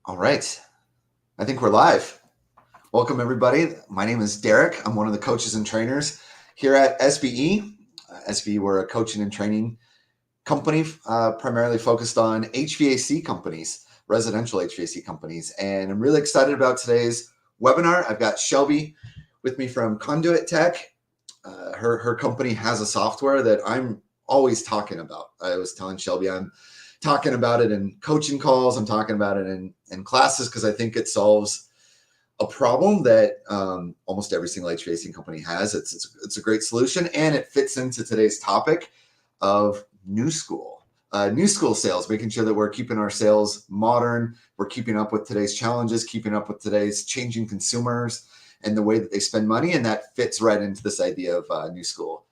All right. I think we're live. Welcome, everybody. My name is Derek. I'm one of the coaches and trainers here at SBE. SBE, we're a coaching and training company primarily focused on HVAC companies, residential HVAC companies. And I'm really excited about today's webinar. I've got Shelby with me from Conduit Tech. Her company has a software that I'm always talking about. I was telling Shelby I'm talking about it in coaching calls. I'm talking about it in classes because I think it solves a problem that almost every single HVAC company has. It's a great solution, and it fits into today's topic of new school sales, making sure that we're keeping our sales modern. We're keeping up with today's challenges, keeping up with today's changing consumers and the way that they spend money. And that fits right into this idea of new school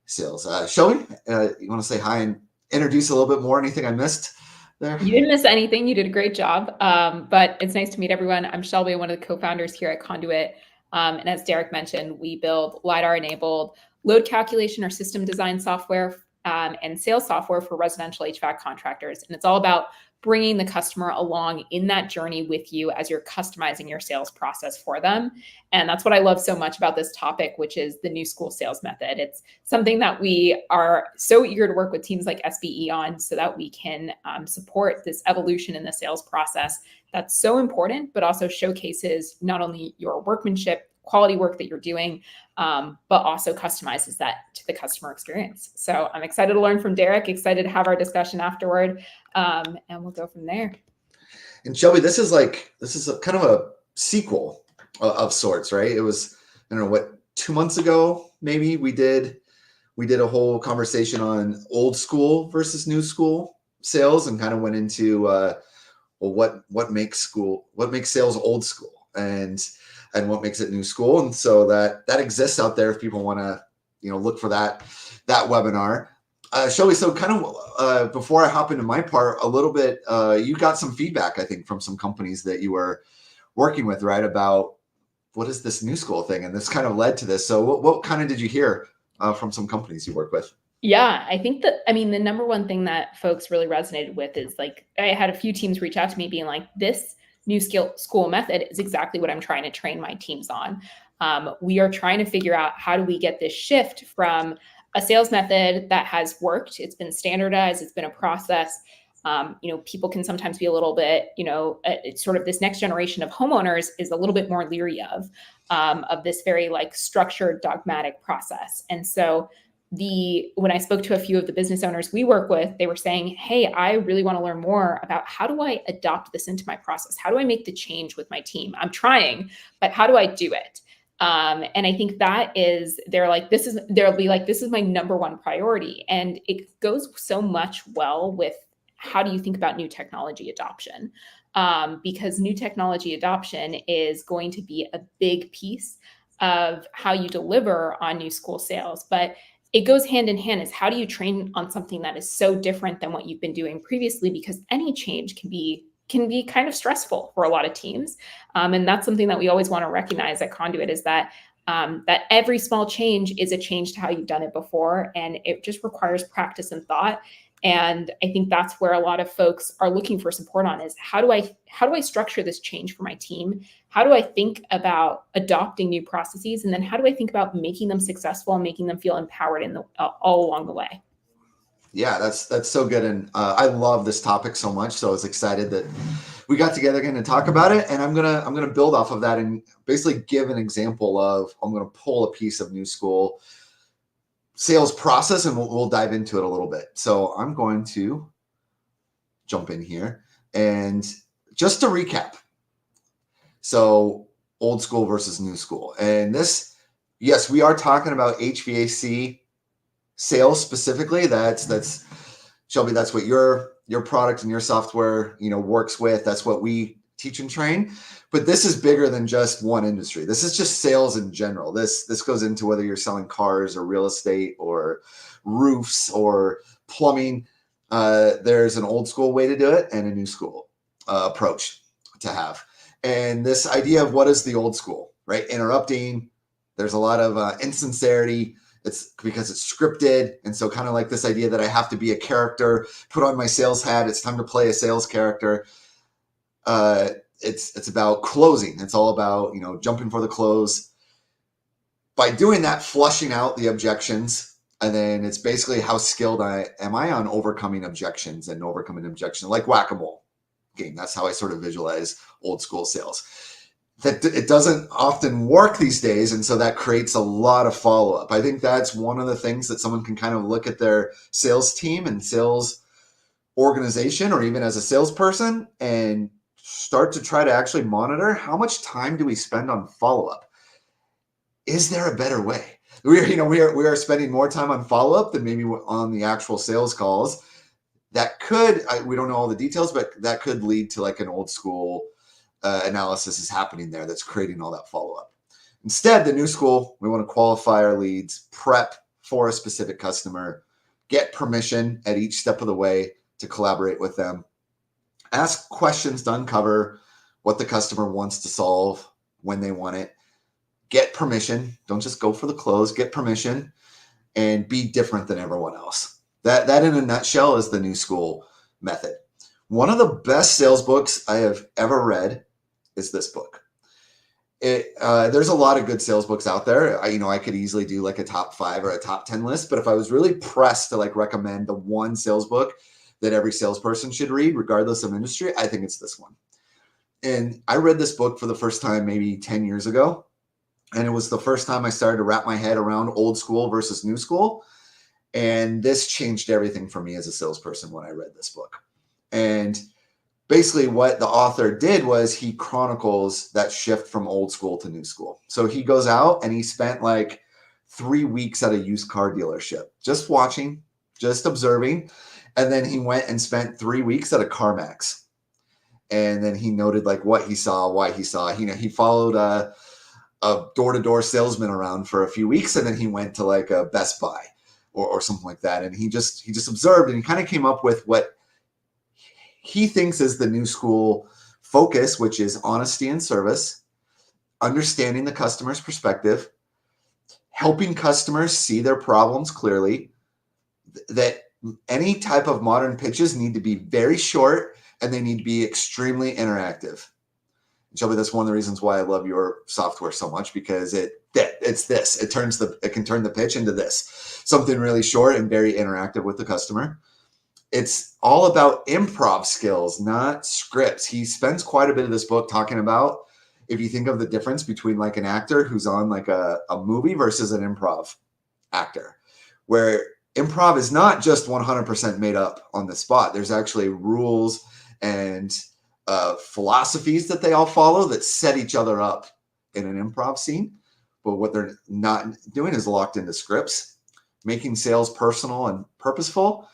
sales. Shelby, you want to say hi and introduce a little bit more? Anything I missed there? You didn't miss anything. You did a great job. But it's nice to meet everyone. I'm Shelby, one of the co-founders here at Conduit. And as Derek mentioned, we build LiDAR-enabled load calculation or system design software and sales software for residential HVAC contractors. And it's all about bringing the customer along in that journey with you as you're customizing your sales process for them. And that's what I love so much about this topic, which is the new school sales method. It's something that we are so eager to work with teams like SBE on so that we can support this evolution in the sales process that's so important, but also showcases not only your workmanship, quality work that you're doing, but also customizes that to the customer experience. So I'm excited to learn from Derek, excited to have our discussion afterward, and we'll go from there. And Shelby, this is kind of a sequel of sorts, right? It was, I don't know what, 2 months ago, maybe we did a whole conversation on old school versus new school sales and kind of went into, what makes sales old school and what makes it new school. And so that exists out there if people want to, look for that webinar. Shelby, so kind of before I hop into my part a little bit, you got some feedback, I think, from some companies that you were working with, right? About what is this new school thing? And this kind of led to this. So what kind of did you hear from some companies you work with? Yeah, I think the number one thing that folks really resonated with is like, I had a few teams reach out to me being like, this new school method is exactly what I'm trying to train my teams on. We are trying to figure out how do we get this shift from a sales method that has worked, it's been standardized, it's been a process. People can sometimes be a little bit, it's sort of this next generation of homeowners is a little bit more leery of this very like structured, dogmatic process. And so when I spoke to a few of the business owners we work with, they were saying, hey, I really want to learn more about how do I adopt this into my process? How do I make the change with my team? I'm trying, but how do I do it? And I think that is, they'll be like, this is my number one priority. And it goes so much well with how do you think about new technology adoption? Because new technology adoption is going to be a big piece of how you deliver on new school sales. But it goes hand in hand is how do you train on something that is so different than what you've been doing previously? Because any change can be kind of stressful for a lot of teams. And that's something that we always want to recognize at Conduit is that that every small change is a change to how you've done it before. And it just requires practice and thought. And I think that's where a lot of folks are looking for support on is how do I structure this change for my team? How do I think about adopting new processes? And then how do I think about making them successful and making them feel empowered all along the way? Yeah, that's so good. And I love this topic so much. So I was excited that we got together again to talk about it. And I'm gonna build off of that and basically give an example of, I'm gonna pull a piece of new school sales process and we'll dive into it a little bit. So I'm going to jump in here and just to recap. So old school versus new school. And this, yes, we are talking about HVAC sales specifically. That's Shelby, that's what your product and your software, works with. That's what we teach and train. But this is bigger than just one industry. This is just sales in general. This goes into whether you're selling cars or real estate or roofs or plumbing. There's an old school way to do it and a new school approach to have. And this idea of what is the old school, right? Interrupting. There's a lot of insincerity. It's because it's scripted. And so kind of like this idea that I have to be a character, put on my sales hat. It's time to play a sales character. it's about closing. It's all about, jumping for the close. By doing that, flushing out the objections, and then it's basically how skilled am I on overcoming objections like whack-a-mole game. That's how I sort of visualize old school sales. That it doesn't often work these days, and so that creates a lot of follow-up. I think that's one of the things that someone can kind of look at their sales team and sales organization, or even as a salesperson, and start to try to actually monitor how much time do we spend on follow-up. Is there a better way? We are spending more time on follow-up than maybe on the actual sales calls. That could, we don't know all the details, but that could lead to like an old school analysis is happening there that's creating all that follow-up. Instead, the new school, we want to qualify our leads, prep for a specific customer, get permission at each step of the way to collaborate with them, ask questions to uncover what the customer wants to solve when they want it, get permission. Don't just go for the close, get permission, and be different than everyone else. That in a nutshell is the new school method. One of the best sales books I have ever read is this book. There's a lot of good sales books out there. I could easily do like a top 5 or a top 10 list, but if I was really pressed to like recommend the one sales book that every salesperson should read, regardless of industry, I think it's this one. And I read this book for the first time maybe 10 years ago. And it was the first time I started to wrap my head around old school versus new school. And this changed everything for me as a salesperson when I read this book. And basically what the author did was he chronicles that shift from old school to new school. So he goes out and he spent like 3 weeks at a used car dealership, just watching, just observing. And then he went and spent 3 weeks at a CarMax. And then he noted like what he saw, why he saw. He followed a door-to-door salesman around for a few weeks, and then he went to like a Best Buy or something like that. And he just observed, and he kind of came up with what he thinks is the new school focus, which is honesty and service, understanding the customer's perspective, helping customers see their problems clearly, that any type of modern pitches need to be very short and they need to be extremely interactive. Shelby, that's one of the reasons why I love your software so much, because it's this. It can turn the pitch into this. Something really short and very interactive with the customer. It's all about improv skills, not scripts. He spends quite a bit of this book talking about, if you think of the difference between like an actor who's on like a movie versus an improv actor, where improv is not just 100% made up on the spot. There's actually rules and philosophies that they all follow that set each other up in an improv scene. But what they're not doing is locked into scripts, making sales personal and purposeful,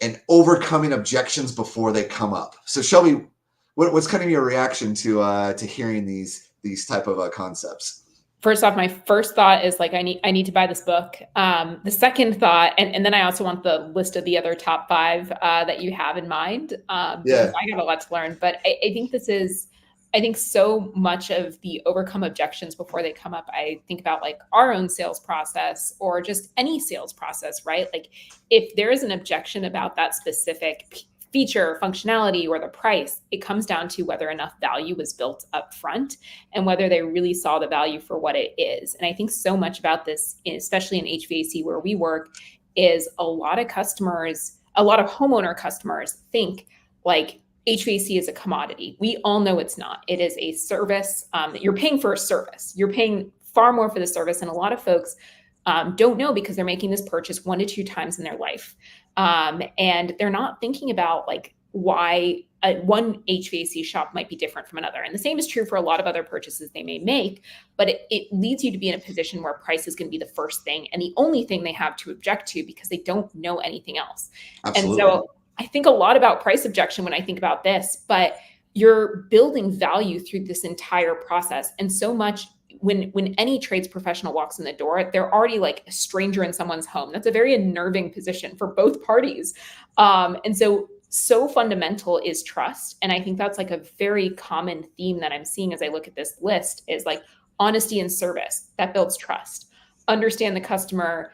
and overcoming objections before they come up. So Shelby, what's kind of your reaction to hearing these type of concepts? First off, my first thought is like, I need to buy this book. The second thought, and then I also want the list of the other top 5 that you have in mind. Because I got a lot to learn, but I think so much of the overcome objections before they come up. I think about like our own sales process or just any sales process, right? Like if there is an objection about that specific feature, functionality, or the price, it comes down to whether enough value was built up front and whether they really saw the value for what it is. And I think so much about this, especially in HVAC where we work, is a lot of homeowner customers think like HVAC is a commodity. We all know it's not. It is a service. You're paying for a service. You're paying far more for the service. And a lot of folks don't know because they're making this purchase 1 to 2 times in their life. And they're not thinking about like why one HVAC shop might be different from another. And the same is true for a lot of other purchases they may make, but it leads you to be in a position where price is going to be the first thing and the only thing they have to object to because they don't know anything else. Absolutely. And so I think a lot about price objection when I think about this, but you're building value through this entire process. And so much when any trades professional walks in the door, they're already like a stranger in someone's home. That's a very unnerving position for both parties. And so fundamental is trust. And I think that's like a very common theme that I'm seeing as I look at this list is like honesty and service. That builds trust. Understand the customer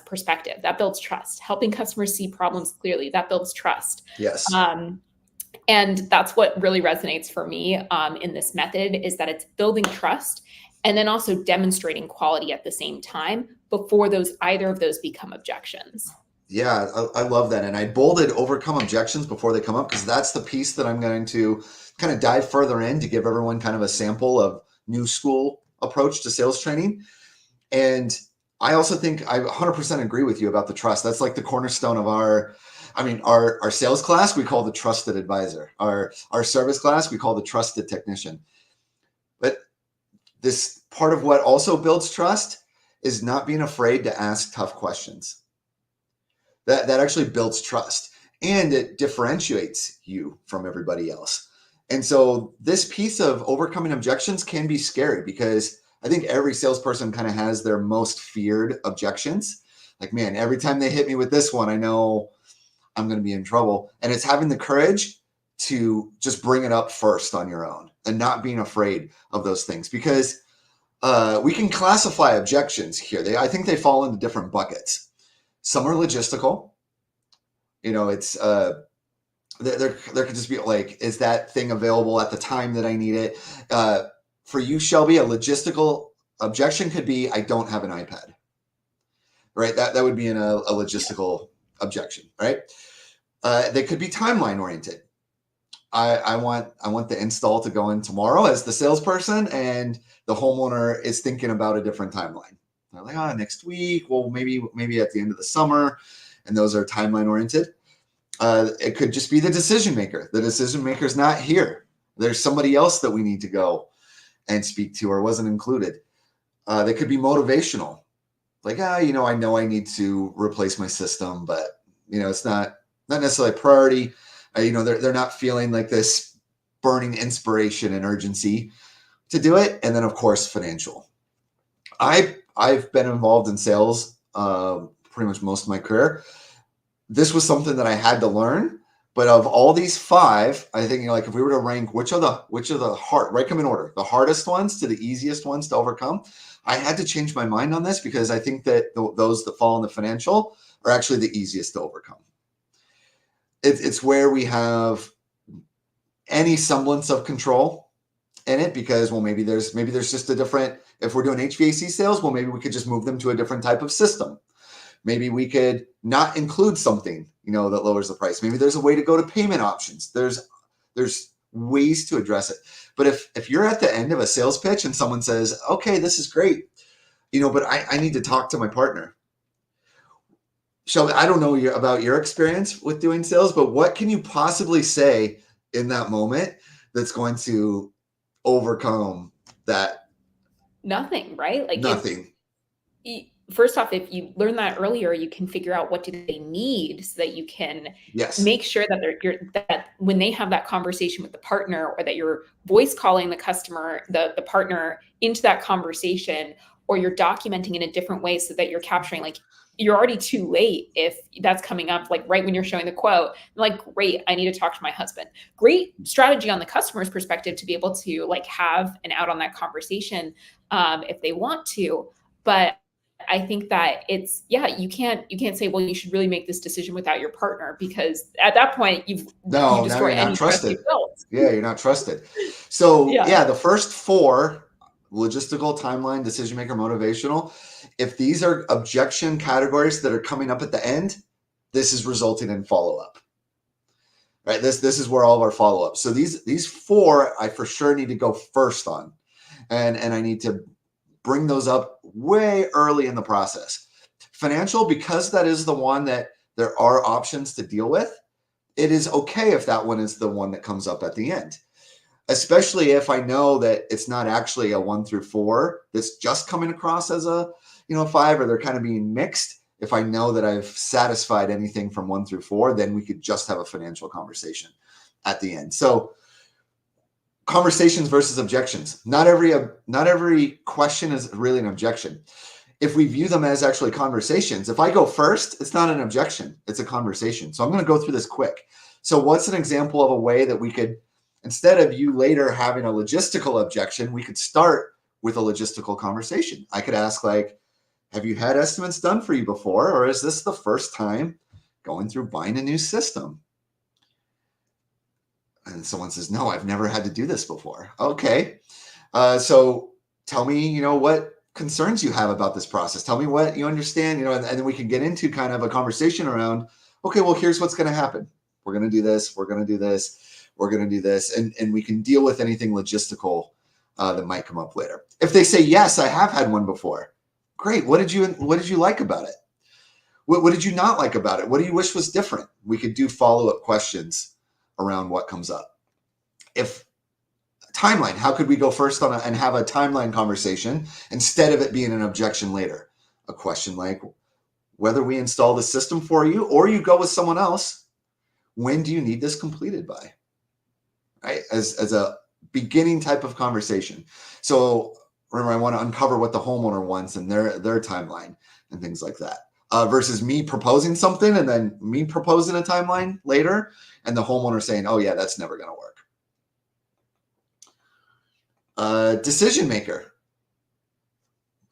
perspective. That builds trust. Helping customers see problems clearly. That builds trust. Yes. And that's what really resonates for me in this method, is that it's building trust and then also demonstrating quality at the same time before either of those become objections. Yeah, I love that. And I bolded overcome objections before they come up, because that's the piece that I'm going to kind of dive further in to give everyone kind of a sample of new school approach to sales training. And I also think I 100% agree with you about the trust. That's like the cornerstone of our sales class, we call the trusted advisor. Our service class, we call the trusted technician. But this part of what also builds trust is not being afraid to ask tough questions. That actually builds trust, and it differentiates you from everybody else. And so this piece of overcoming objections can be scary, because I think every salesperson kind of has their most feared objections. Like, man, every time they hit me with this one, I know I'm going to be in trouble. And it's having the courage to just bring it up first on your own and not being afraid of those things, because we can classify objections here. I think they fall into different buckets. Some are logistical. It's there could just be like, is that thing available at the time that I need it? For you, Shelby, a logistical objection could be, I don't have an iPad. Right? That would be a logistical objection, right? They could be timeline oriented. I want the install to go in tomorrow as the salesperson, and the homeowner is thinking about a different timeline. They're like, next week. Well, maybe at the end of the summer, and those are timeline oriented. It could just be the decision maker. The decision maker is not here. There's somebody else that we need to go and speak to, or wasn't included. They could be motivational. Like, I know I need to replace my system, but it's not necessarily a priority. They're not feeling like this burning inspiration and urgency to do it. And then, of course, financial. I've been involved in sales pretty much most of my career. This was something that I had to learn. But of all these 5, I think, if we were to rank which are the hard, rank them in order, the hardest ones to the easiest ones to overcome, I had to change my mind on this, because I think that those that fall in the financial are actually the easiest to overcome. It's where we have any semblance of control in it, because, well, maybe there's just a different, if we're doing HVAC sales, well, maybe we could just move them to a different type of system. Maybe we could not include something, that lowers the price. Maybe there's a way to go to payment options. There's ways to address it. But if you're at the end of a sales pitch and someone says, okay, this is great, but I need to talk to my partner. Shelby, I don't know about your experience with doing sales, but what can you possibly say in that moment that's going to overcome that? Nothing, right? Like, nothing. First off, if you learn that earlier, you can figure out what do they need, so that you can make sure that that when they have that conversation with the partner, or that you're voice calling the customer, the partner into that conversation, or you're documenting in a different way, so that you're capturing, like, you're already too late if that's coming up, like, right when you're showing the quote. Like, great, I need to talk to my husband. Great strategy on the customer's perspective to be able to, like, have an out on that conversation if they want to. But I think that it's, you can't say, well, you should really make this decision without your partner, because at that point you destroy any trust you built. Yeah, you're not trusted. So the first 4, logistical, timeline, decision maker, motivational, if these are objection categories that are coming up at the end, this is resulting in follow-up. Right? This is where all of our follow-up. So these 4 I for sure need to go first on. And I need to bring those up way early in the process. Financial, because that is the one that there are options to deal with, it is okay if that one is the one that comes up at the end, especially if I know that it's not actually a 1 through 4 that's just coming across as a 5, or they're kind of being mixed. If I know that I've satisfied anything from 1 through 4, then we could just have a financial conversation at the end. So conversations versus objections. Not every question is really an objection. If we view them as actually conversations, if I go first, it's not an objection, it's a conversation. So I'm going to go through this quick. So what's an example of a way that we could, instead of you later having a logistical objection, we could start with a logistical conversation? I could ask, like, have you had estimates done for you before, or is this the first time going through buying a new system? And someone says, no, I've never had to do this before. Okay. So tell me, what concerns you have about this process. Tell me what you understand, and then we can get into kind of a conversation around, okay, well, here's what's going to happen. We're going to do this. We're going to do this. We're going to do this. And we can deal with anything logistical that might come up later. If they say, yes, I have had one before. Great. What did you like about it? What did you not like about it? What do you wish was different? We could do follow-up questions around what comes up. If timeline, how could we go first and have a timeline conversation instead of it being an objection later? A question like whether we install the system for you or you go with someone else, when do you need this completed by? Right? As a beginning type of conversation. So remember, I want to uncover what the homeowner wants and their timeline and things like that. Versus me proposing something and then me proposing a timeline later and the homeowner saying, oh yeah, that's never going to work. Decision maker.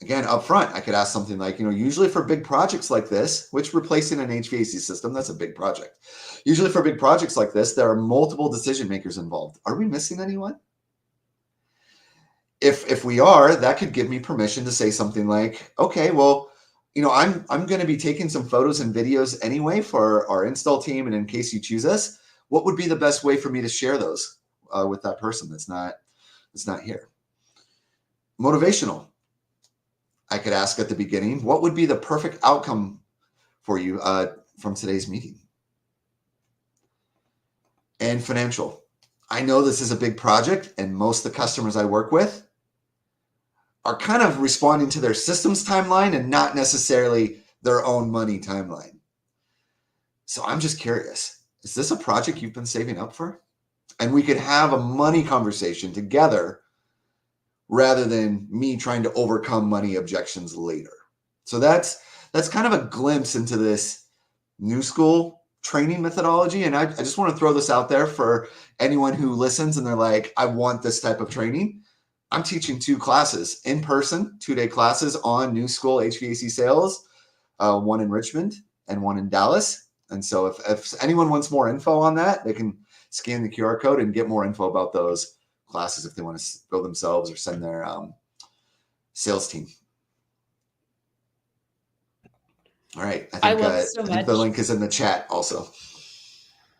Again, up front, I could ask something like, usually for big projects like this, which replacing an HVAC system, that's a big project. Usually for big projects like this, there are multiple decision makers involved. Are we missing anyone? If we are, that could give me permission to say something like, okay, well, I'm going to be taking some photos and videos anyway for our install team. And in case you choose us, what would be the best way for me to share those with that person that's not here? Motivational. I could ask at the beginning, what would be the perfect outcome for you from today's meeting? And financial. I know this is a big project and most of the customers I work with are kind of responding to their systems timeline and not necessarily their own money timeline. So I'm just curious, is this a project you've been saving up for? And we could have a money conversation together rather than me trying to overcome money objections later. So that's kind of a glimpse into this new school training methodology. And I just want to throw this out there for anyone who listens and they're like, I want this type of training. I'm teaching 2 classes in person, 2-day classes on new school HVAC sales, one in Richmond and one in Dallas. And so if anyone wants more info on that, they can scan the QR code and get more info about those classes if they want to go themselves or send their sales team. All right. I think the link is in the chat also.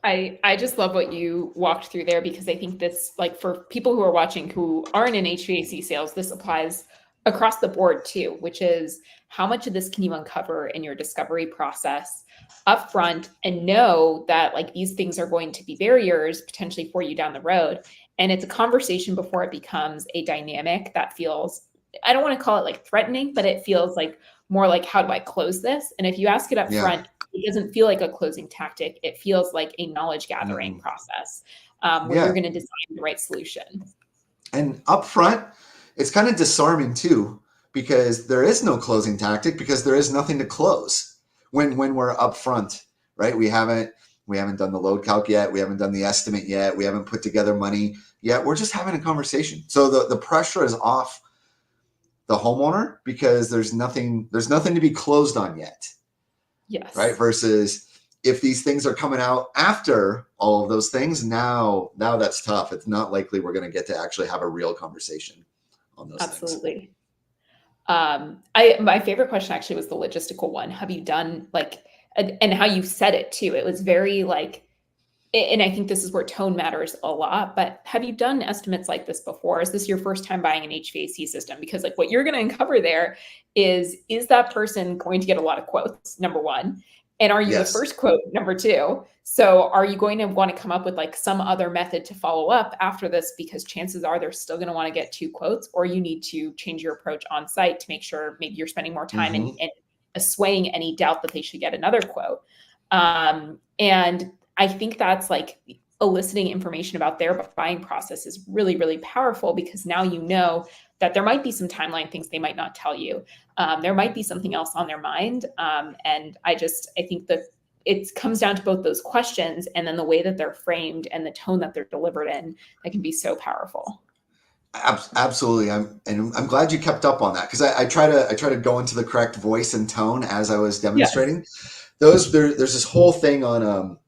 I just love what you walked through there because I think this, like for people who are watching who aren't in HVAC sales, this applies across the board too, which is how much of this can you uncover in your discovery process upfront and know that like these things are going to be barriers potentially for you down the road. And it's a conversation before it becomes a dynamic that feels, I don't want to call it like threatening, but it feels like more like, how do I close this? And if you ask it up front, it doesn't feel like a closing tactic. It feels like a knowledge gathering process where you're going to design the right solution. And up front, it's kind of disarming too, because there is no closing tactic because there is nothing to close when we're up front, right? We haven't done the load calc yet. We haven't done the estimate yet. We haven't put together money yet. We're just having a conversation. So the pressure is off the homeowner because there's nothing to be closed on yet. Yes. Right. Versus if these things are coming out after all of those things, now that's tough. It's not likely we're going to get to actually have a real conversation on those things. Absolutely. My favorite question actually was the logistical one. Have you done and how you said it too? It was very and I think this is where tone matters a lot, but have you done estimates like this before? Is this your first time buying an HVAC system? Because what you're going to uncover there is that person going to get a lot of quotes, number one? And are you the first quote, number two? So are you going to want to come up with some other method to follow up after this? Because chances are they're still going to want to get 2 quotes, or you need to change your approach on site to make sure maybe you're spending more time and assuaging any doubt that they should get another quote. And I think that's eliciting information about their buying process is really, really powerful, because now you know that there might be some timeline things they might not tell you. There might be something else on their mind. And I think that it comes down to both those questions and then the way that they're framed and the tone that they're delivered in that can be so powerful. Absolutely. I'm glad you kept up on that, because I try to go into the correct voice and tone as I was demonstrating. Yes. There's this whole thing on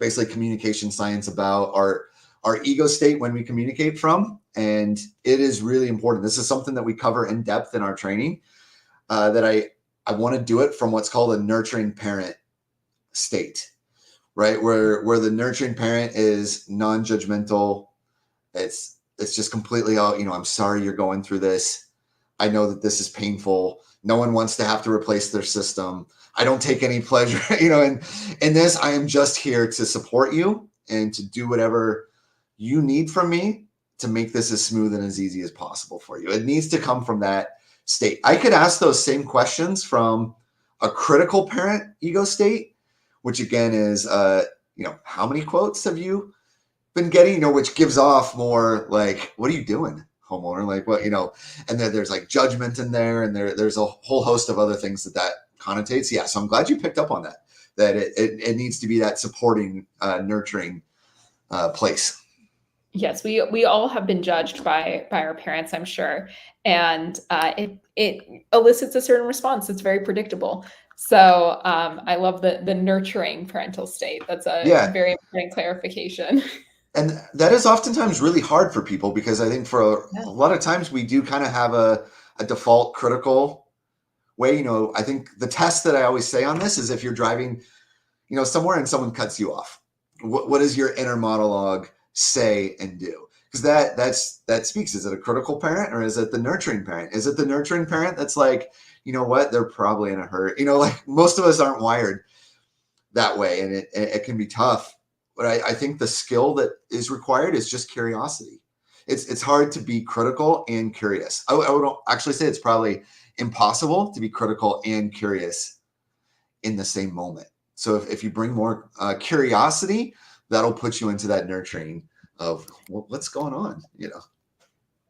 basically communication science about our our ego state when we communicate from. And it is really important. This is something that we cover in depth in our training, that I want to do it from what's called a nurturing parent state, right? Where the nurturing parent is non-judgmental. It's just completely, oh, I'm sorry you're going through this. I know that this is painful. No one wants to have to replace their system. I don't take any pleasure, in this. I am just here to support you and to do whatever you need from me to make this as smooth and as easy as possible for you. It needs to come from that state. I could ask those same questions from a critical parent ego state, which again is, how many quotes have you been getting, which gives off more like, what are you doing, homeowner? Like, what, and then there's like judgment in there, and there's a whole host of other things that connotates. Yeah. So I'm glad you picked up on that it needs to be that supporting, nurturing place. Yes, we all have been judged by our parents, I'm sure, and it elicits a certain response. It's very predictable. So I love the nurturing parental state. That's a very important clarification. And that is oftentimes really hard for people, because I think for a lot of times we do kind of have a default critical way. I think the test that I always say on this is if you're driving, somewhere and someone cuts you off, what does your inner monologue say and do? Because that speaks. Is it a critical parent, or is it the nurturing parent? Is it the nurturing parent that's like, what, they're probably in a hurry? Like most of us aren't wired that way, and it can be tough. But I think the skill that is required is just curiosity. It's hard to be critical and curious. I would actually say it's probably impossible to be critical and curious in the same moment. So if you bring more curiosity, that'll put you into that nurturing of what's going on.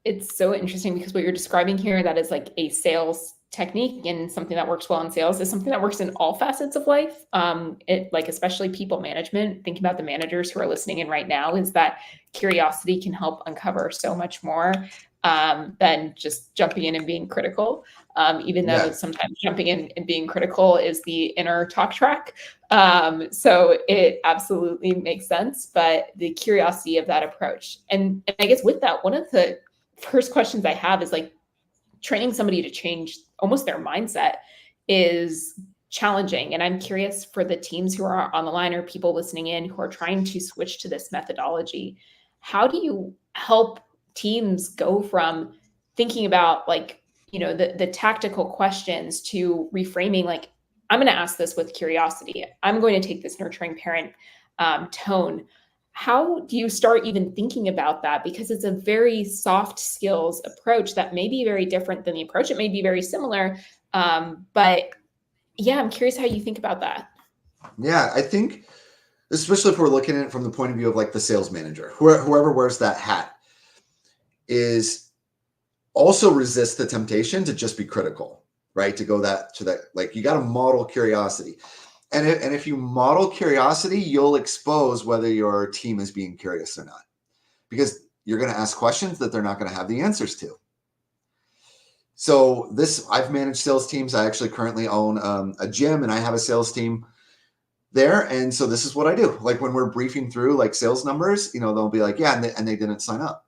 It's so interesting, because what you're describing here, that is like a sales technique and something that works well in sales, is something that works in all facets of life. Especially people management. Thinking about the managers who are listening in right now, is that curiosity can help uncover so much more than just jumping in and being critical. Even though sometimes jumping in and being critical is the inner talk track. So it absolutely makes sense, but the curiosity of that approach. And I guess with that, one of the first questions I have is like, training somebody to change almost their mindset is challenging. And I'm curious, for the teams who are on the line or people listening in who are trying to switch to this methodology, how do you help teams go from thinking about the tactical questions to reframing, like, I'm going to ask this with curiosity. I'm going to take this nurturing parent tone. How do you start even thinking about that? Because it's a very soft skills approach that may be very different than the approach. It may be very similar. But yeah, I'm curious how you think about that. Yeah, I think, especially if we're looking at it from the point of view of like the sales manager, whoever wears that hat, is also resist the temptation to just be critical, right? To go to that, like, you got to model curiosity. And if you model curiosity, you'll expose whether your team is being curious or not, because you're going to ask questions that they're not going to have the answers to. So I've managed sales teams. I actually currently own a gym, and I have a sales team there. And so this is what I do. Like when we're briefing through like sales numbers, they'll be like, yeah, and they didn't sign up.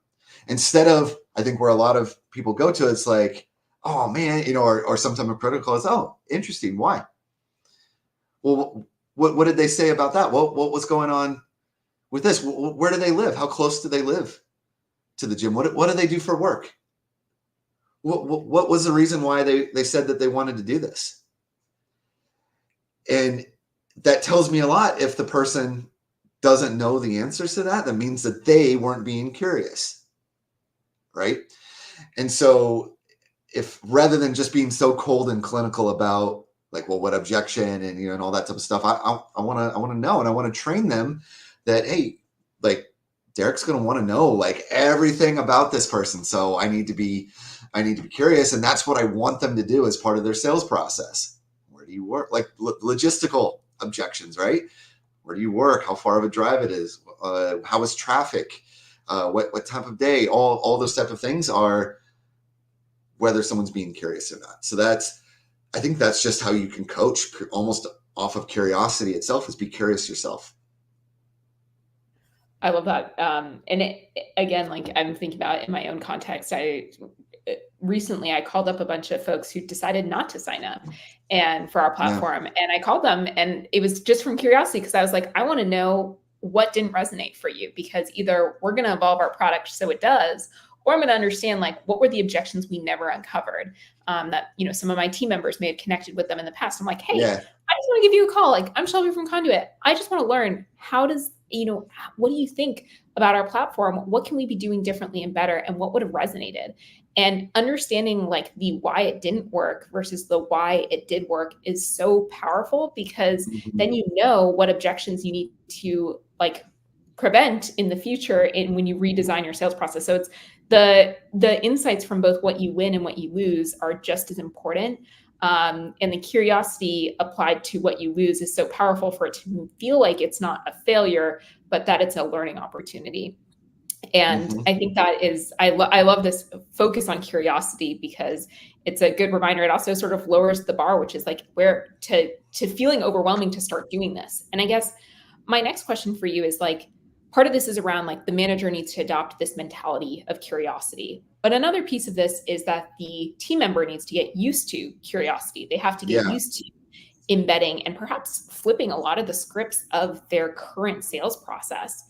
Instead of, I think where a lot of people go to, it's like, oh man, or sometimes critical is, oh, interesting. Why? Well, what did they say about that? What was going on with this? Where do they live? How close do they live to the gym? What do they do for work? What was the reason why they said that they wanted to do this? And that tells me a lot. If the person doesn't know the answers to that, that means that they weren't being curious, right? And so if, rather than just being so cold and clinical about like, well, what objection and, and all that type of stuff, I want to know, and I want to train them that, hey, like Derek's going to want to know like everything about this person. So I need to be curious. And that's what I want them to do as part of their sales process. Where do you work? Like logistical objections, right? Where do you work? How far of a drive it is? How is traffic? What type of day? All those type of things are whether someone's being curious or not. So I think that's just how you can coach almost off of curiosity itself, is be curious yourself. I love that. And again, like I'm thinking about it in my own context. Recently I called up a bunch of folks who decided not to sign up and for our Yeah. platform. And I called them and it was just from curiosity because I was like, I want to know what didn't resonate for you because either we're going to evolve our product so it does, or I'm going to understand like what were the objections we never uncovered that, some of my team members may have connected with them in the past. I'm like, hey, Yeah. I just want to give you a call. Like I'm Shelby from Conduit. I just want to learn what do you think about our platform? What can we be doing differently and better? And what would have resonated? And understanding like the why it didn't work versus the why it did work is so powerful because Mhm. then you know what objections you need to like prevent in the future when you redesign your sales process. So it's the insights from both what you win and what you lose are just as important. And the curiosity applied to what you lose is so powerful for it to feel like it's not a failure, but that it's a learning opportunity. And Mhm. I think that is, I love this focus on curiosity because it's a good reminder. It also sort of lowers the bar, which is like where to feeling overwhelming to start doing this. And I guess my next question for you is like, part of this is around like the manager needs to adopt this mentality of curiosity. But another piece of this is that the team member needs to get used to curiosity. They have to get Yeah. used to embedding and perhaps flipping a lot of the scripts of their current sales process.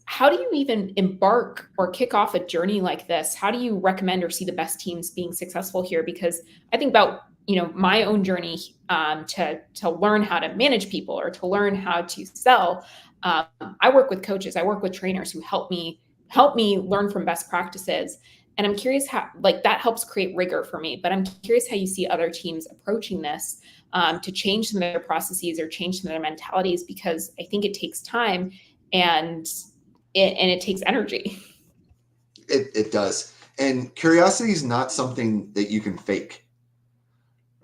How do you even embark or kick off a journey like this? How do you recommend or see the best teams being successful here? Because I think about my own journey to learn how to manage people or to learn how to sell. Um, I work with coaches, I work with trainers who help me learn from best practices. And I'm curious how like that helps create rigor for me. But I'm curious how you see other teams approaching this to change some of their processes or change some of their mentalities because I think it takes time and it takes energy. It does. And curiosity is not something that you can fake,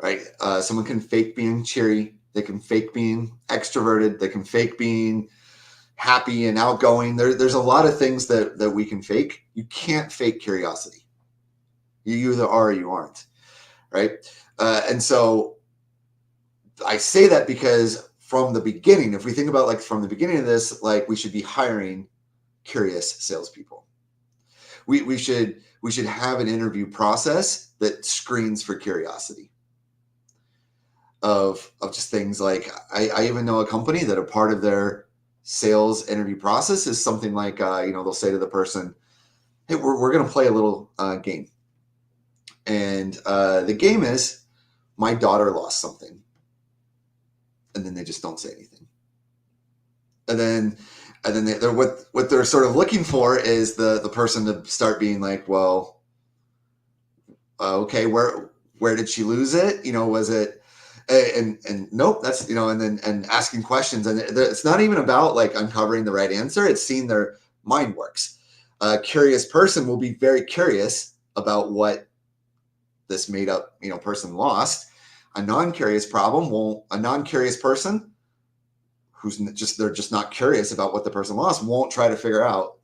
right? Someone can fake being cheery. They can fake being extroverted. They can fake being happy and outgoing. There's a lot of things that we can fake. You can't fake curiosity. You either are or you aren't, right? And so I say that because from the beginning, if we think about like from the beginning of this, like we should be hiring curious salespeople. We should have an interview process that screens for curiosity of just things like I even know a company that a part of their sales interview process is something like they'll say to the person, hey, we're going to play a little game, and the game is my daughter lost something, and then they just don't say anything, and then they're what they're sort of looking for is the person to start being like, well, okay, where did she lose it? Was it and nope, that's and then and asking questions, and it's not even about like uncovering the right answer. It's seeing their mind works. A curious person will be very curious about what this made up person lost. A non-curious person they're just not curious about what the person lost won't try to figure out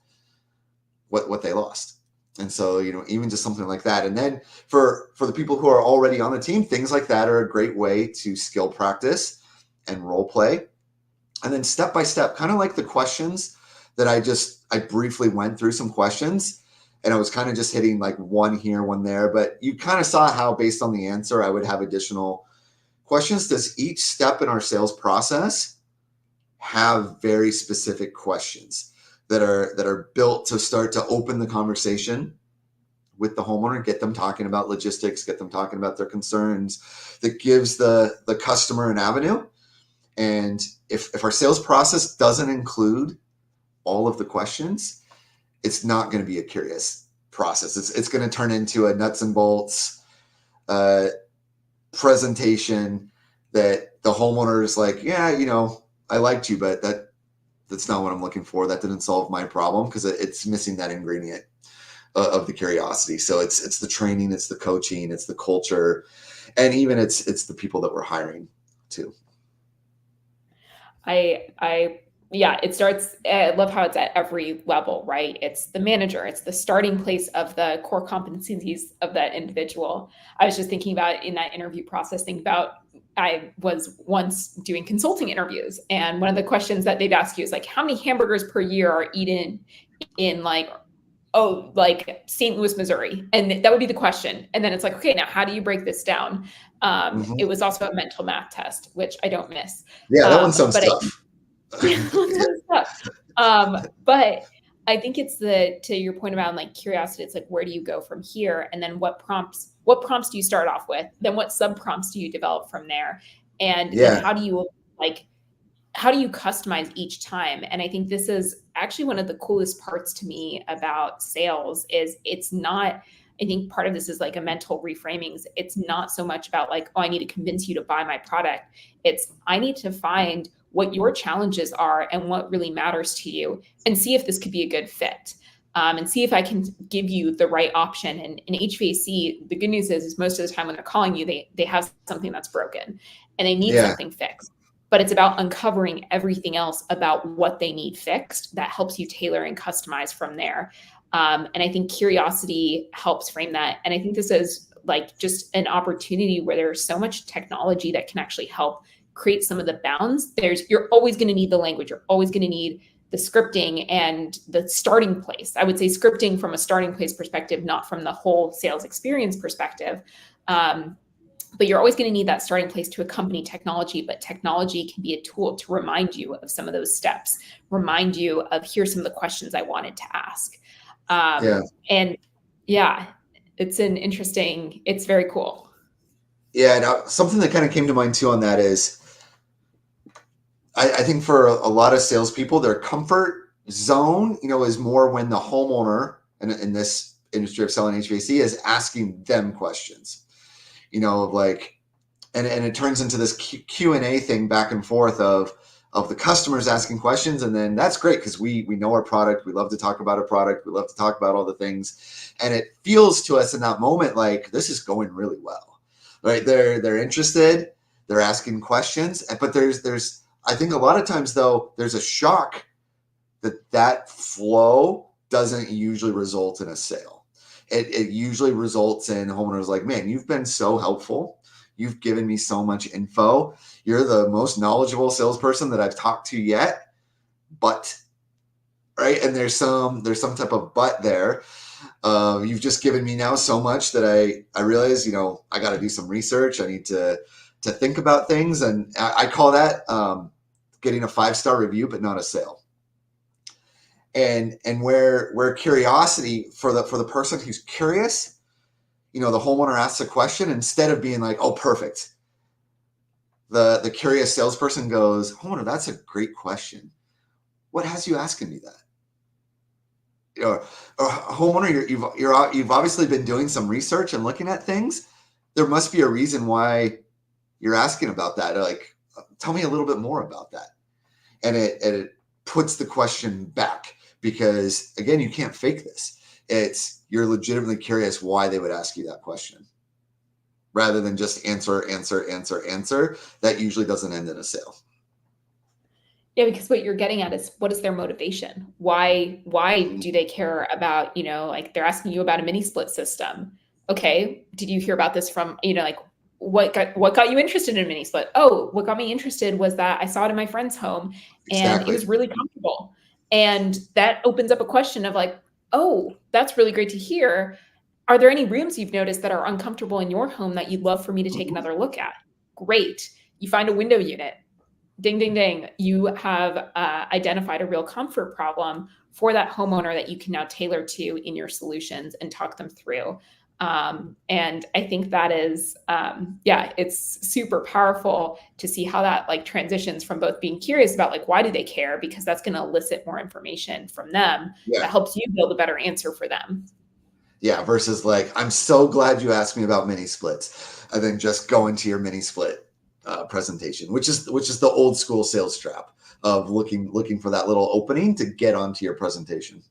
what they lost. And so, even just something like that. And then for the people who are already on the team, things like that are a great way to skill practice and role play. And then step by step, kind of like the questions that I briefly went through some questions, and I was kind of just hitting like one here, one there, but you kind of saw how based on the answer, I would have additional questions. Does each step in our sales process have very specific questions that are built to start to open the conversation with the homeowner, get them talking about logistics, get them talking about their concerns, that gives the customer an avenue. And if our sales process doesn't include all of the questions, it's not going to be a curious process. It's going to turn into a nuts and bolts presentation that the homeowner is like, yeah, I liked you, but that's not what I'm looking for. That didn't solve my problem because it's missing that ingredient of the curiosity. So it's the training, it's the coaching, it's the culture, and even it's the people that we're hiring too. Yeah, it starts, I love how it's at every level, right? It's the manager, it's the starting place of the core competencies of that individual. I was just thinking about in that interview process, think about I was once doing consulting interviews, and one of the questions that they'd ask you is like, how many hamburgers per year are eaten in like, oh, like St. Louis, Missouri? And that would be the question. And then it's like, okay, now how do you break this down? It Mhm. was also a mental math test, which I don't miss. Yeah, that one sounds But I tough. yeah, lots of stuff. But I think it's to your point around like curiosity, it's like, where do you go from here? And then what prompts do you start off with? Then what sub prompts do you develop from there? And then Yeah, like, how do you customize each time? And I think this is actually one of the coolest parts to me about sales is it's not, I think part of this is like a mental reframing. It's not so much about like, oh, I need to convince you to buy my product. It's I need to find what your challenges are and what really matters to you and see if this could be a good fit. And see if I can give you the right option. And in HVAC, the good news is most of the time when they're calling you, they have something that's broken and they need yeah, something fixed. But it's about uncovering everything else about what they need fixed that helps you tailor and customize from there. And I think curiosity helps frame that. And I think this is like just an opportunity where there's so much technology that can actually help create some of the bounds. You're always going to need the language. You're always going to need the scripting and the starting place. I would say scripting from a starting place perspective, not from the whole sales experience perspective. But you're always going to need that starting place to accompany technology. But technology can be a tool to remind you of some of those steps, remind you of here's some of the questions I wanted to ask. yeah, And yeah, it's very cool. yeah. Now, something that kind of came to mind too on that is, I think for a lot of salespeople, their comfort zone, is more when the homeowner, in this industry of selling HVAC, is asking them questions. Of like, and it turns into this Q&A thing back and forth of the customers asking questions, and then that's great because we know our product, we love to talk about our product, we love to talk about all the things, and it feels to us in that moment like this is going really well, right? They're interested, they're asking questions, but there's I think a lot of times though there's a shock that flow doesn't usually result in a sale. It usually results in homeowners like, man, you've been so helpful. You've given me so much info. You're the most knowledgeable salesperson that I've talked to yet. But, right, and there's some type of but there. You've just given me now so much that I realize, I got to do some research. I need to think about things, and I call that getting a 5-star review, but not a sale. And where curiosity for the person who's curious, the homeowner asks a question, instead of being like, oh, perfect. The curious salesperson goes, homeowner, that's a great question. What has you asking me that? Or homeowner, you've obviously been doing some research and looking at things. There must be a reason why you're asking about that. Like, tell me a little bit more about that. And it puts the question back, because again, you can't fake this. You're legitimately curious why they would ask you that question, rather than just answer. That usually doesn't end in a sale. Yeah, because what you're getting at is what is their motivation? Why do they care about, like they're asking you about a mini split system. Okay, did you hear about this from, like what got you interested in a mini split? Oh, what got me interested was that I saw it in my friend's home and it Exactly. was really comfortable. And that opens up a question of like, oh, that's really great to hear. Are there any rooms you've noticed that are uncomfortable in your home that you'd love for me to take Mhm. another look at? Great. You find a window unit. Ding, ding, ding. You have identified a real comfort problem for that homeowner that you can now tailor to in your solutions and talk them through. And I think that is, it's super powerful to see how that like transitions from both being curious about like, why do they care? Because that's going to elicit more information from them Yeah. that helps you build a better answer for them. Yeah. Versus like, I'm so glad you asked me about mini splits, and then just go into your mini split presentation, which is the old school sales trap of looking for that little opening to get onto your presentation.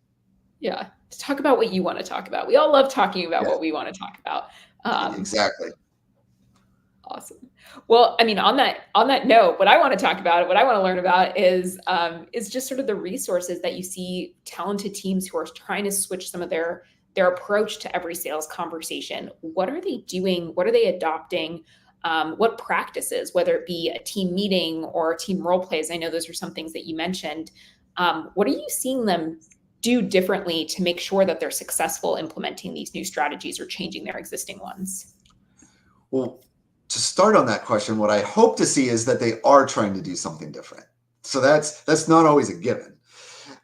Yeah. To talk about what you want to talk about. We all love talking about Yeah, what we want to talk about. Um, exactly. Awesome. Well, I mean, on that note, what I want to talk about, what I want to learn about is just sort of the resources that you see talented teams who are trying to switch some of their approach to every sales conversation. What are they doing? What are they adopting? what practices, whether it be a team meeting or team role plays. I know those are some things that you mentioned. What are you seeing them do differently to make sure that they're successful implementing these new strategies or changing their existing ones? Well, to start on that question, what I hope to see is that they are trying to do something different. So that's not always a given,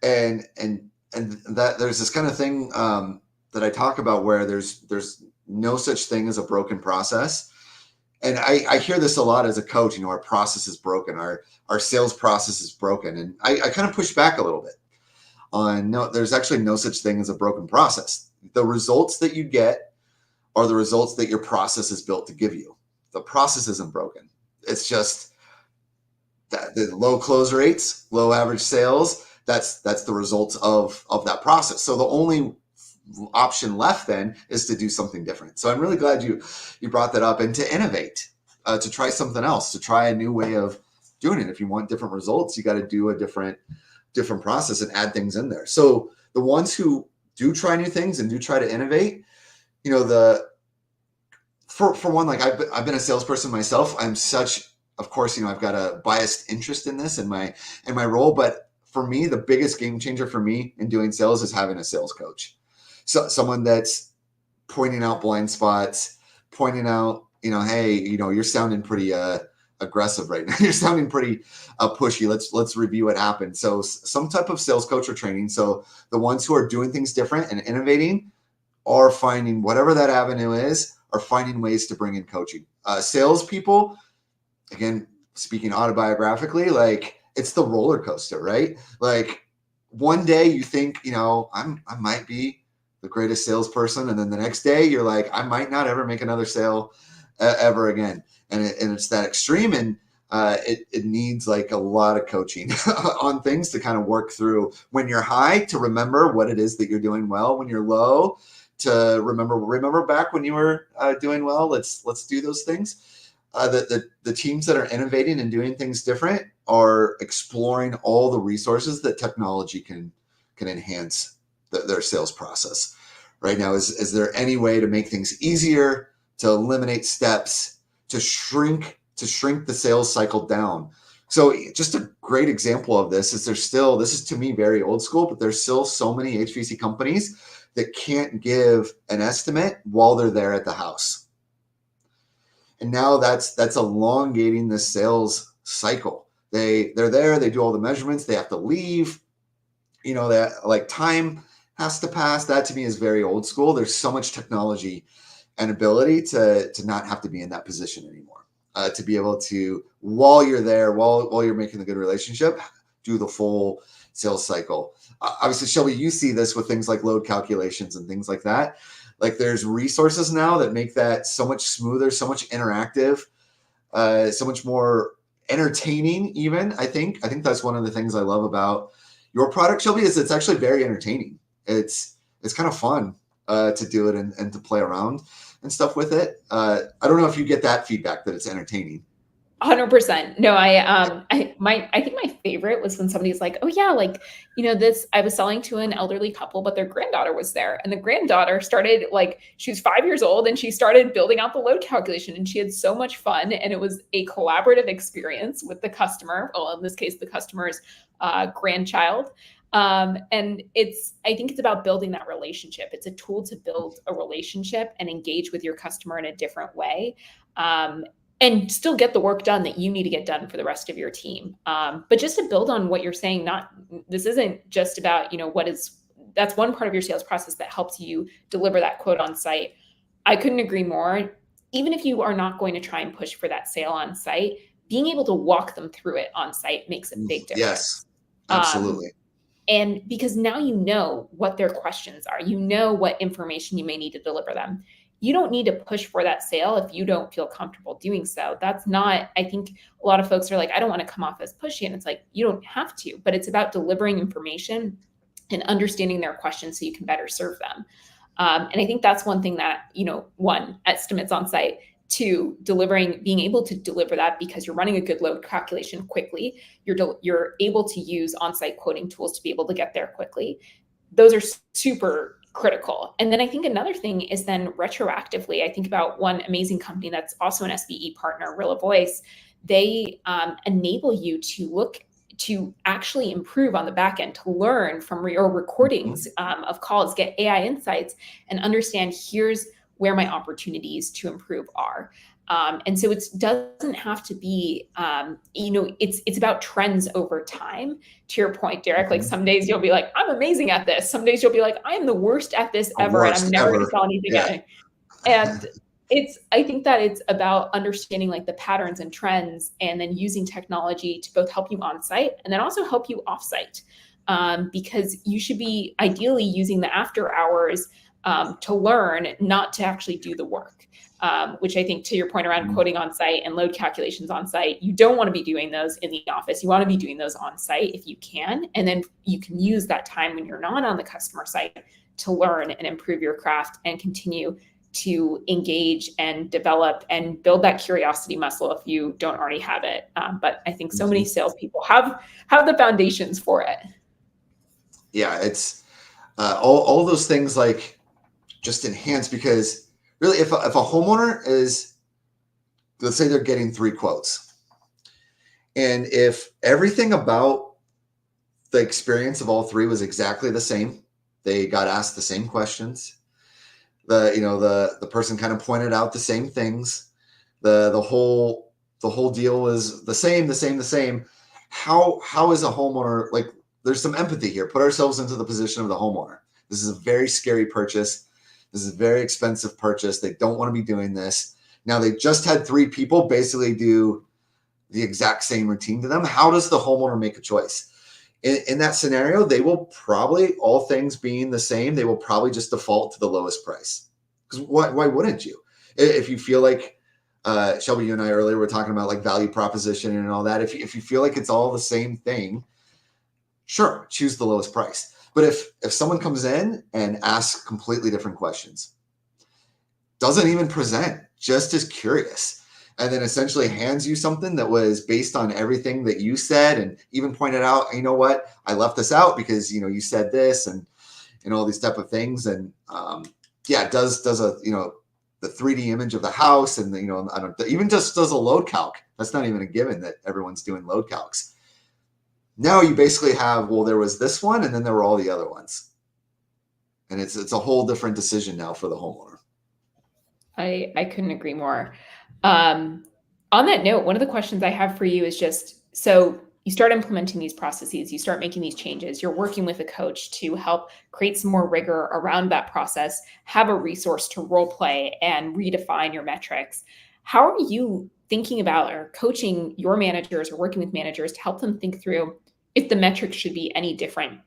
and that there's this kind of thing that I talk about where there's no such thing as a broken process. And I hear this a lot as a coach. Our process is broken, our sales process is broken, and I kind of push back a little bit on no. There's actually no such thing as a broken process. The results that you get are the results that your process is built to give you. The process isn't broken. It's just that the low close rates, low average sales. That's the results of that process. So the only option left then is to do something different. So I'm really glad you brought that up, and to innovate, to try something else, to try a new way of doing it. If you want different results, you got to do a different process and add things in there. So the ones who do try new things and do try to innovate, for one, like I've been a salesperson myself. Of course, I've got a biased interest in this in my role, but for me, the biggest game changer for me in doing sales is having a sales coach. So someone that's pointing out blind spots, pointing out, hey, you're sounding pretty aggressive right now. You're sounding pretty pushy. Let's review what happened. So some type of sales coach or training. So the ones who are doing things different and innovating are finding whatever that avenue is, are finding ways to bring in coaching. Salespeople, again, speaking autobiographically, like it's the roller coaster, right? Like one day you think, I might be the greatest salesperson, and then the next day you're like, I might not ever make another sale ever again. And it's that extreme, and it needs like a lot of coaching on things to kind of work through. When you're high, to remember what it is that you're doing well. When you're low, to remember back when you were doing well. Let's do those things. The teams that are innovating and doing things different are exploring all the resources that technology can enhance their sales process. Right now, is there any way to make things easier, to eliminate steps, to shrink the sales cycle down? So just a great example of this is this is to me very old school, but there's still so many HVAC companies that can't give an estimate while they're there at the house. And now that's elongating the sales cycle. They're there, they do all the measurements, they have to leave, that like time has to pass. That to me is very old school. There's so much technology and ability to not have to be in that position anymore. To be able to, while you're there, while you're making a good relationship, do the full sales cycle. Obviously, Shelby, you see this with things like load calculations and things like that. Like there's resources now that make that so much smoother, so much interactive, so much more entertaining even. I think that's one of the things I love about your product, Shelby, is it's actually very entertaining. It's kind of fun to do it and to play around and stuff with it. I don't know if you get that feedback that it's entertaining. 100%. No, I think my favorite was when somebody's like, oh yeah, like, this, I was selling to an elderly couple, but their granddaughter was there, and the granddaughter started, like, she was 5 years old and she started building out the load calculation, and she had so much fun. And it was a collaborative experience with the customer. Well, in this case, the customer's grandchild. And I think it's about building that relationship. It's a tool to build a relationship and engage with your customer in a different way. And still get the work done that you need to get done for the rest of your team. But just to build on what you're saying, this isn't just about, that's one part of your sales process that helps you deliver that quote on site. I couldn't agree more. Even if you are not going to try and push for that sale on site, being able to walk them through it on site makes a big difference. Yes, absolutely. And because now you know what their questions are, you know what information you may need to deliver them. You don't need to push for that sale if you don't feel comfortable doing so. That's not, I think a lot of folks are like, I don't want to come off as pushy. And it's like, you don't have to, but it's about delivering information and understanding their questions so you can better serve them. And I think that's one thing that, one, estimates on site, two, being able to deliver that because you're running a good load calculation quickly. You're able to use on-site quoting tools to be able to get there quickly. Those are super critical. And then I think another thing is then retroactively, I think about one amazing company that's also an SBE partner, Real Voice. They enable you to look to actually improve on the back end, to learn from your recordings of calls, get AI insights, and understand here's where my opportunities to improve are. And so it doesn't have to be, it's about trends over time. To your point, Derek, like some days you'll be like, I'm amazing at this. Some days you'll be like, I am the worst at this ever, and I'm never going to sell anything. Yeah. And I think that it's about understanding like the patterns and trends, and then using technology to both help you on site and then also help you off site. Because you should be ideally using the after hours to learn, not to actually do the work. Which I think, to your point around quoting on site and load calculations on site, you don't want to be doing those in the office. You want to be doing those on site if you can. And then you can use that time when you're not on the customer site to learn and improve your craft and continue to engage and develop and build that curiosity muscle if you don't already have it. But I think so many salespeople have the foundations for it. Yeah, it's all those things like just enhance, because really if a homeowner is, let's say they're getting 3 quotes, and if everything about the experience of all 3 was exactly the same, they got asked the same questions, the person kind of pointed out the same things, the whole deal was the same. How is a homeowner, like, there's some empathy here. Put ourselves into the position of the homeowner. This is a very scary purchase. This is a very expensive purchase. They don't want to be doing this. Now they just had 3 people basically do the exact same routine to them. How does the homeowner make a choice? In that scenario, they will probably, all things being the same, they will probably just default to the lowest price. Because why wouldn't you? If you feel like, Shelby, you and I earlier were talking about like value proposition and all that. If you feel like it's all the same thing, sure, choose the lowest price. But if someone comes in and asks completely different questions, doesn't even present, just is curious, and then essentially hands you something that was based on everything that you said, and even pointed out, you know what, I left this out because you said this, and all these type of things, and does a the 3D image of the house, and I don't even just does a load calc. That's not even a given that everyone's doing load calcs. Now you basically have, well, there was this one, and then there were all the other ones, and it's a whole different decision now for the homeowner. I couldn't agree more. On that note, one of the questions I have for you is just, so you start implementing these processes, you start making these changes, you're working with a coach to help create some more rigor around that process, have a resource to role play and redefine your metrics. How are you thinking about or coaching your managers or working with managers to help them think through if the metrics should be any different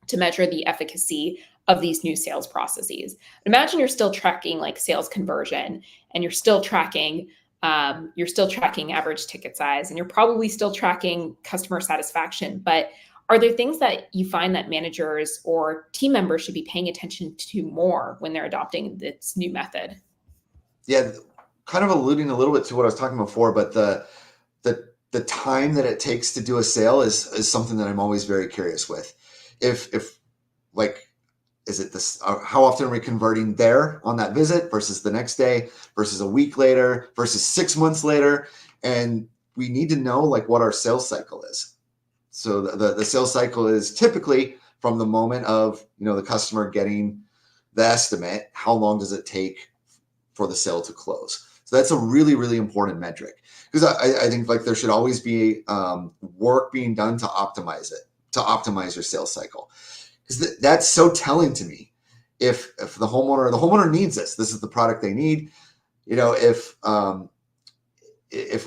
to measure the efficacy of these new sales processes? Imagine you're still tracking like sales conversion, and you're still tracking average ticket size, and you're probably still tracking customer satisfaction. But are there things that you find that managers or team members should be paying attention to more when they're adopting this new method? Yeah, kind of alluding a little bit to what I was talking before, but the time that it takes to do a sale is something that I'm always very curious with. If like, is it this, how often are we converting there on that visit versus the next day versus a week later versus 6 months later? And we need to know like what our sales cycle is. So the sales cycle is typically from the moment of, the customer getting the estimate, how long does it take for the sale to close? So that's a really, really important metric, because I think like there should always be work being done to optimize your sales cycle. Because that's so telling to me. If the homeowner needs this is the product they need. If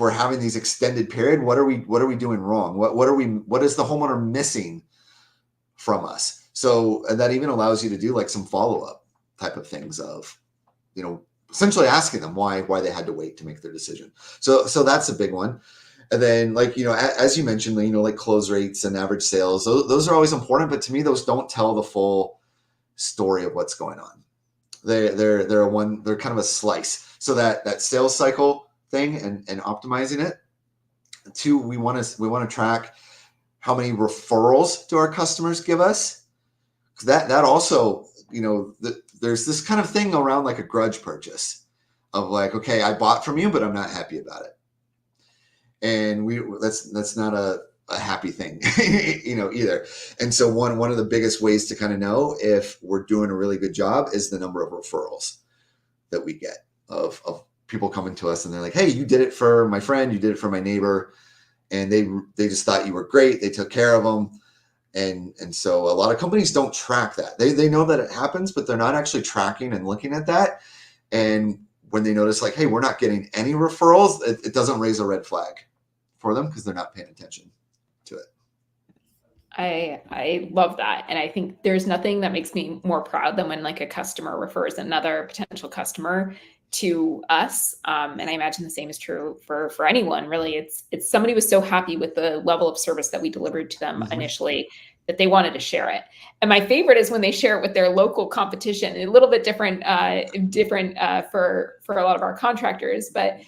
we're having these extended period, what are we doing wrong? What is the homeowner missing from us? So, and that even allows you to do like some follow-up type of things of, essentially asking them why they had to wait to make their decision. So that's a big one. And then, like, as you mentioned, like close rates and average sales, those are always important. But to me, those don't tell the full story of what's going on. They're kind of a slice. So that sales cycle thing and optimizing it. 2, we want to track how many referrals do our customers give us, because that also there's this kind of thing around like a grudge purchase of like, okay, I bought from you, but I'm not happy about it. And that's not a happy thing, either. And so one of the biggest ways to kind of know if we're doing a really good job is the number of referrals that we get of people coming to us and they're like, hey, you did it for my friend, you did it for my neighbor, and they just thought you were great. They took care of them. And so a lot of companies don't track that. They know that it happens, but they're not actually tracking and looking at that. And when they notice like, hey, we're not getting any referrals, it doesn't raise a red flag for them because they're not paying attention to it. I love that. And I think there's nothing that makes me more proud than when like a customer refers another potential customer to us. And I imagine the same is true for anyone really. It's somebody was so happy with the level of service that we delivered to them initially that they wanted to share it. And my favorite is when they share it with their local competition, a little bit different for a lot of our contractors, but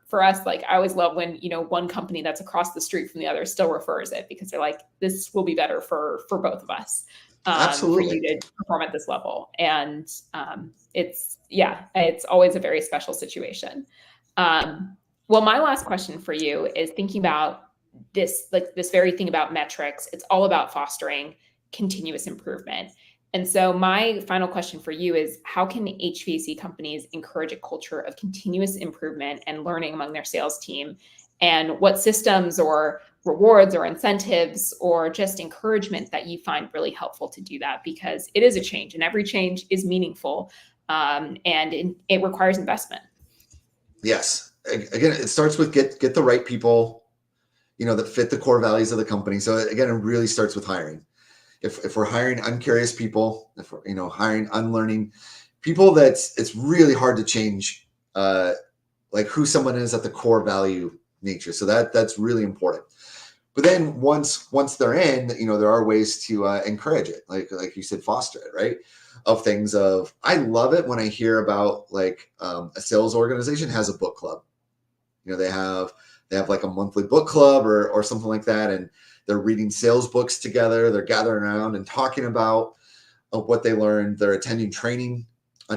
for us, like I always love when, one company that's across the street from the other still refers it because they're like, this will be better for both of us. For you to perform at this level. And it's always a very special situation. Well, my last question for you is thinking about this very thing about metrics. It's all about fostering continuous improvement. And so my final question for you is, how can HVAC companies encourage a culture of continuous improvement and learning among their sales team? And what systems or rewards or incentives or just encouragement that you find really helpful to do that? Because it is a change and every change is meaningful and it requires investment. Yes. Again, it starts with get the right people, that fit the core values of the company. So again, it really starts with hiring. If we're hiring uncurious people, if we're, hiring unlearning people, it's really hard to change like who someone is at the core value nature. So that's really important. But then once they're in, there are ways to encourage it, like you said, foster it, right? Of things of, I love it when I hear about like a sales organization has a book club. They have like a monthly book club or something like that, and they're reading sales books together. They're gathering around and talking about what they learned. They're attending training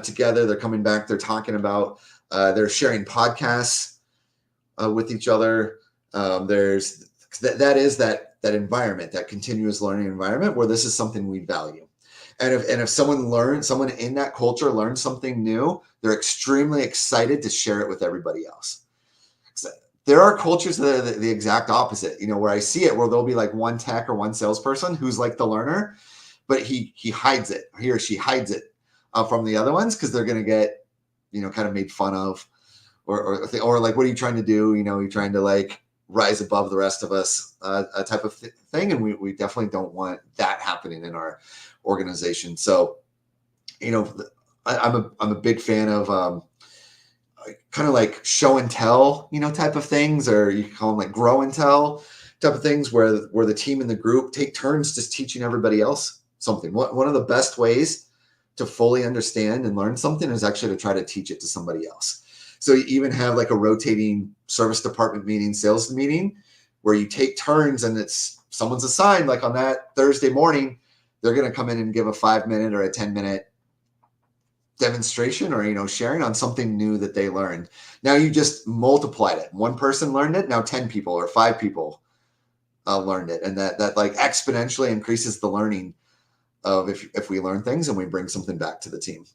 together. They're coming back. They're talking about. They're sharing podcasts with each other. There's that environment, that continuous learning environment where this is something we value. And if someone in that culture learns something new, they're extremely excited to share it with everybody else. There are cultures that are the exact opposite, where I see it, where there'll be like one tech or one salesperson who's like the learner, but he hides it, he or she hides it from the other ones because they're going to get, kind of made fun of or like, what are you trying to do? You're trying to like rise above the rest of us, a type of thing. And we definitely don't want that happening in our organization. So, I'm a big fan of kind of like show and tell, type of things, or you call them like grow and tell type of things where the team and the group take turns just teaching everybody else something. One of the best ways to fully understand and learn something is actually to try to teach it to somebody else. So you even have like a rotating service department meeting, sales meeting, where you take turns and it's someone's assigned, like on that Thursday morning, they're going to come in and give a 5-minute or a 10-minute demonstration or, sharing on something new that they learned. Now you just multiplied it. One person learned it. Now 10 people or 5 people learned it. And that like exponentially increases the learning of if we learn things and we bring something back to the team.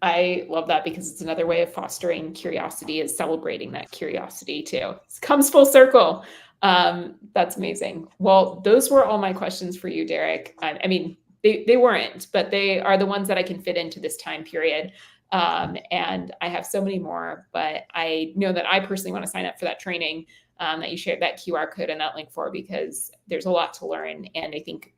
I love that because it's another way of fostering curiosity, is celebrating that curiosity too. It comes full circle. That's amazing. Well, those were all my questions for you, Derek. I mean, they weren't, but they are the ones that I can fit into this time period. And I have so many more, but I know that I personally want to sign up for that training that you shared that QR code and that link for, because there's a lot to learn. And I think,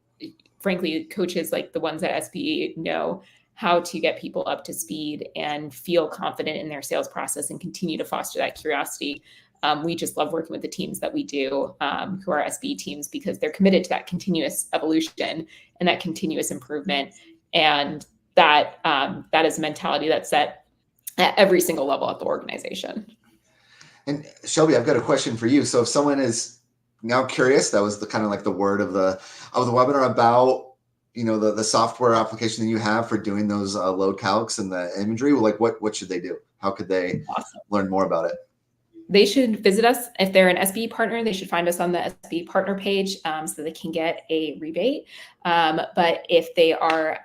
frankly, coaches like the ones at SBE know how to get people up to speed and feel confident in their sales process and continue to foster that curiosity. We just love working with the teams that we do, who are SBE teams, because they're committed to that continuous evolution and that continuous improvement. And that is a mentality that's set at every single level at the organization. And Shelby, I've got a question for you. So if someone is now curious, that was the kind of like the word of the webinar about the software application that you have for doing those load calcs and the imagery, well, like what should they do? How could they learn more about it? They should visit us. If they're an SBE partner, they should find us on the SBE partner page so they can get a rebate. But if they are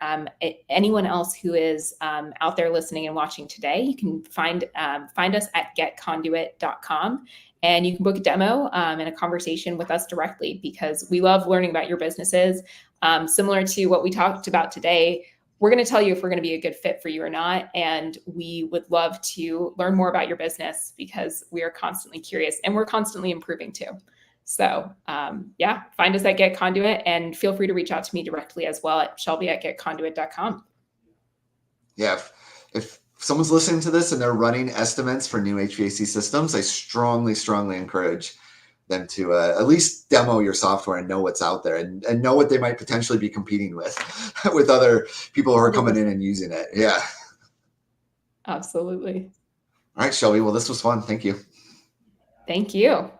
anyone else who is out there listening and watching today, you can find us at getconduit.com. And you can book a demo and a conversation with us directly, because we love learning about your businesses. Similar to what we talked about today, we're going to tell you if we're going to be a good fit for you or not. And we would love to learn more about your business, because we are constantly curious and we're constantly improving too. So yeah, find us at Get Conduit, and feel free to reach out to me directly as well at shelby@getconduit.com. Yeah. If someone's listening to this and they're running estimates for new HVAC systems, I strongly, strongly encourage them to at least demo your software and know what's out there, and know what they might potentially be competing with other people who are coming in and using it. Yeah. Absolutely. All right, Shelby. Well, this was fun. Thank you. Thank you.